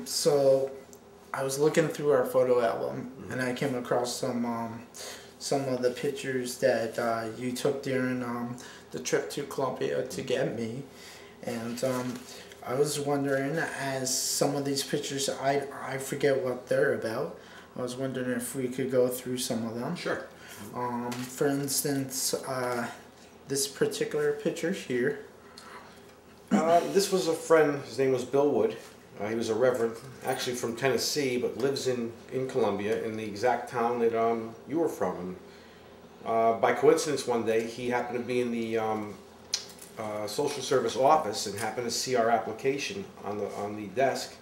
So I was looking through our photo album, and I came across some of the pictures that you took during the trip to Colombia to get me, and I was wondering, as some of these pictures, I forget what they're about. I was wondering if we could go through some of them. Sure. For instance, this particular picture here. This was a friend. His name was Bill Wood. He was a reverend, actually from Tennessee, but lives in Columbia, in the exact town that you were from. And, by coincidence, one day he happened to be in the social service office and happened to see our application on the desk,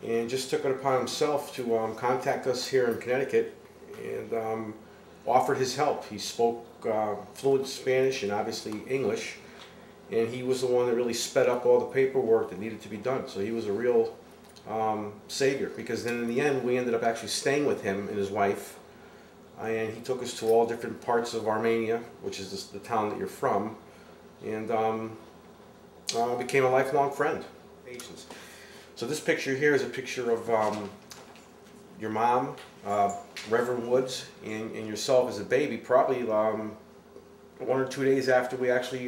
and just took it upon himself to contact us here in Connecticut and offered his help. He spoke fluent Spanish and obviously English. And he was the one that really sped up all the paperwork that needed to be done. So he was a real savior, because then in the end we ended up actually staying with him and his wife, and he took us to all different parts of Armenia, which is the town that you're from, and became a lifelong friend. So this picture here is a picture of your mom, Reverend Woods, and yourself as a baby, probably 1 or 2 days after we actually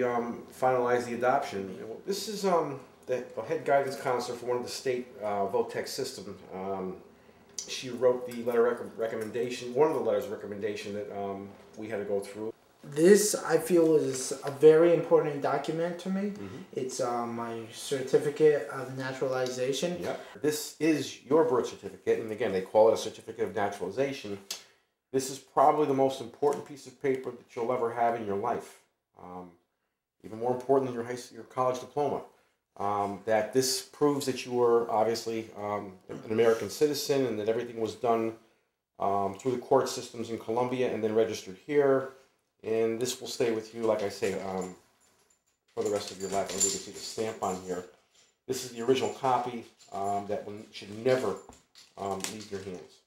finalized the adoption. This is the head guidance counselor for one of the state VOTEC systems. She wrote the letter of recommendation, one of the letters of recommendation that we had to go through. This, I feel, is a very important document to me. It's my certificate of naturalization. Yep. This is your birth certificate, and again, they call it a certificate of naturalization. This is probably the most important piece of paper that you'll ever have in your life. Even more important than your college diploma. That this proves that you were obviously an American citizen, and that everything was done through the court systems in Colombia and then registered here. And this will stay with you, like I say, for the rest of your life. I think you can see the stamp on here. This is the original copy that should never leave your hands.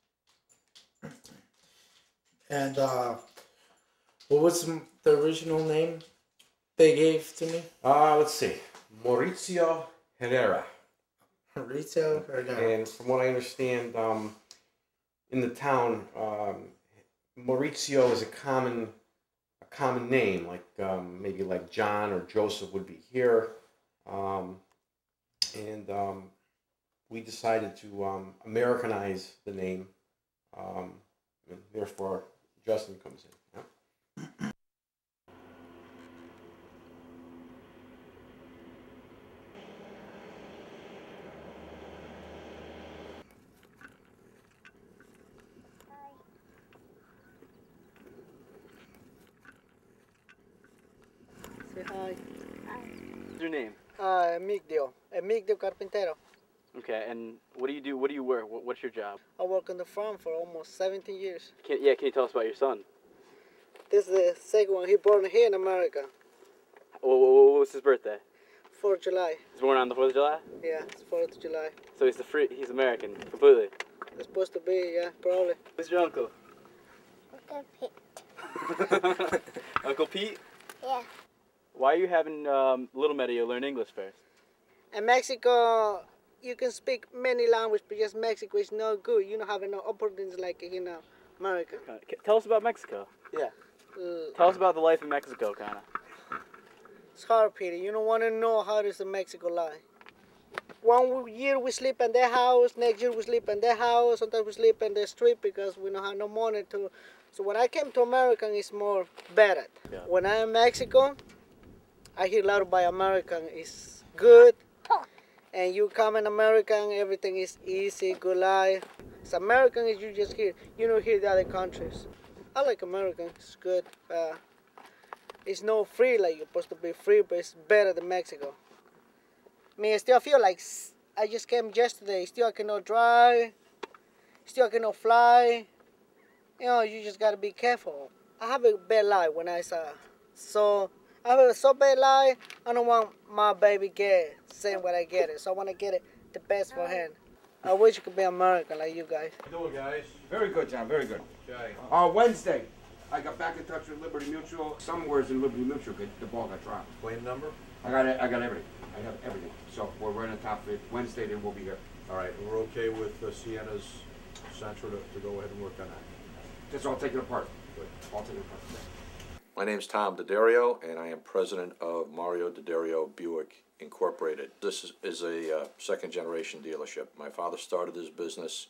And what was the original name they gave to me? Let's see. Mauricio Herrera. Mauricio Herrera. And from what I understand, in the town, Mauricio is a common name, like maybe like John or Joseph would be here. And we decided to Americanize the name, and therefore Justin comes in. Yep. Say hi. What's your name? Medio. Medio Carpintero. Okay, and what do you do? What do you work? What's your job? I work on the farm for almost 17 years. Can you tell us about your son? This is the second one. He born here in America. What was his birthday? 4th of July. He's born on the 4th of July? Yeah, it's 4th of July. So he's American, completely? It's supposed to be, yeah, probably. Who's your uncle? Uncle Pete. Uncle Pete? Yeah. Why are you having little Medio learn English first? In Mexico, you can speak many languages, but just Mexico is not good. You don't have enough opportunities like in America. Tell us about Mexico. Yeah. Tell us about the life in Mexico, kind of. It's hard, Peter. You don't want to know how does the Mexico life. 1 year we sleep in their house, next year we sleep in their house, sometimes we sleep in the street because we don't have no money to. So when I came to American, it's more better. Yeah. When I'm in Mexico, I hear a lot about American. It's good. And you come in American, everything is easy, good life. It's American is you just hear. You don't hear the other countries. I like American. It's good. It's not free like you're supposed to be free, but it's better than Mexico. I mean, I still feel like I just came yesterday. Still I cannot drive. Still I cannot fly. You know, you just gotta be careful. I have a bad life when I saw. So I have a so bad life. I don't want my baby get same way I get it. So I want to get it the best for him. I wish it could be American like you guys. How you doing, guys? Very good, John, very good. Okay. Wednesday, I got back in touch with Liberty Mutual. Some words in Liberty Mutual, the ball got dropped. Claim number? I got everything. I have everything. So we're right on top of it. Wednesday, they will be here. All right, and we're okay with Sienna's Sentra to go ahead and work on that. Just all take it apart. All take it apart. My name's Tom D'Addario, and I am president of Mario D'Addario Buick Incorporated. This is a second-generation dealership. My father started his business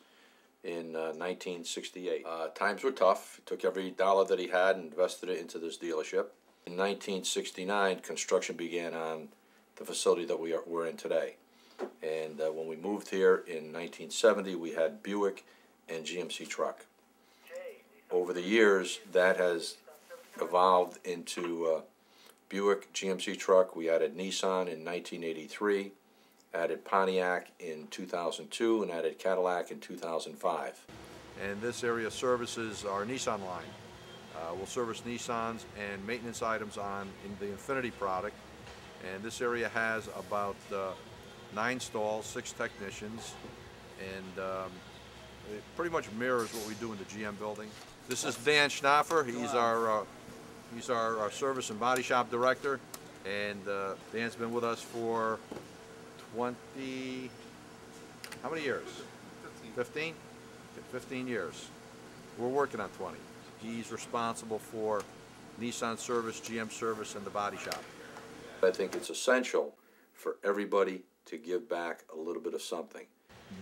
in 1968. Times were tough. He took every dollar that he had and invested it into this dealership. In 1969, construction began on the facility that we're in today. And when we moved here in 1970, we had Buick and GMC truck. Over the years, that has evolved into Buick, GMC truck. We added Nissan in 1983, added Pontiac in 2002, and added Cadillac in 2005. And this area services our Nissan line. We'll service Nissans and maintenance items on the Infiniti product. And this area has about 9 stalls, 6 technicians, and it pretty much mirrors what we do in the GM building. This is Dan Schnaffer. He's our service and body shop director, and Dan's been with us for 20, how many years? 15? 15 years. We're working on 20. He's responsible for Nissan service, GM service, and the body shop. I think it's essential for everybody to give back a little bit of something.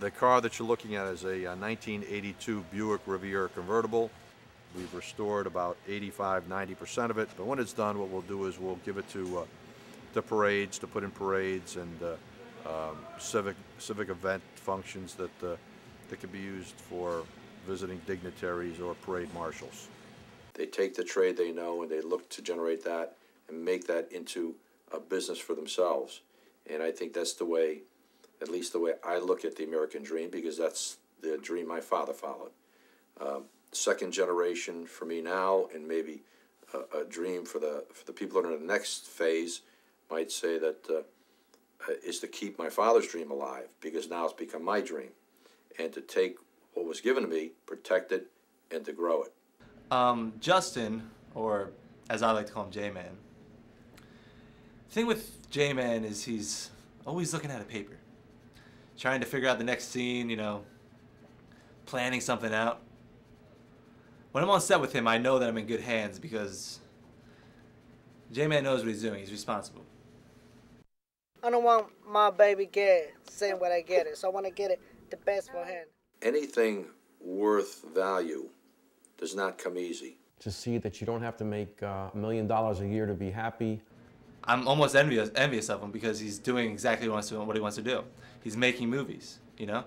The car that you're looking at is a 1982 Buick Riviera convertible. We've restored about 85–90% of it, but when it's done, what we'll do is we'll give it to parades, to put in parades and civic event functions that can be used for visiting dignitaries or parade marshals. They take the trade they know and they look to generate that and make that into a business for themselves. And I think that's the way, at least the way I look at the American dream, because that's the dream my father followed. Second generation for me now, and maybe a dream for the people that are in the next phase might say that is to keep my father's dream alive, because now it's become my dream, and to take what was given to me, protect it, and to grow it. Justin, or as I like to call him, J-Man. The thing with J-Man is he's always looking at a paper, trying to figure out the next scene, you know, planning something out. When I'm on set with him, I know that I'm in good hands because J-Man knows what he's doing. He's responsible. I don't want my baby get same what I get it, so I want to get it the best for him. Anything worth value does not come easy. To see that you don't have to make $1 million a year to be happy. I'm almost envious of him because he's doing exactly what he wants to do. He's making movies, you know?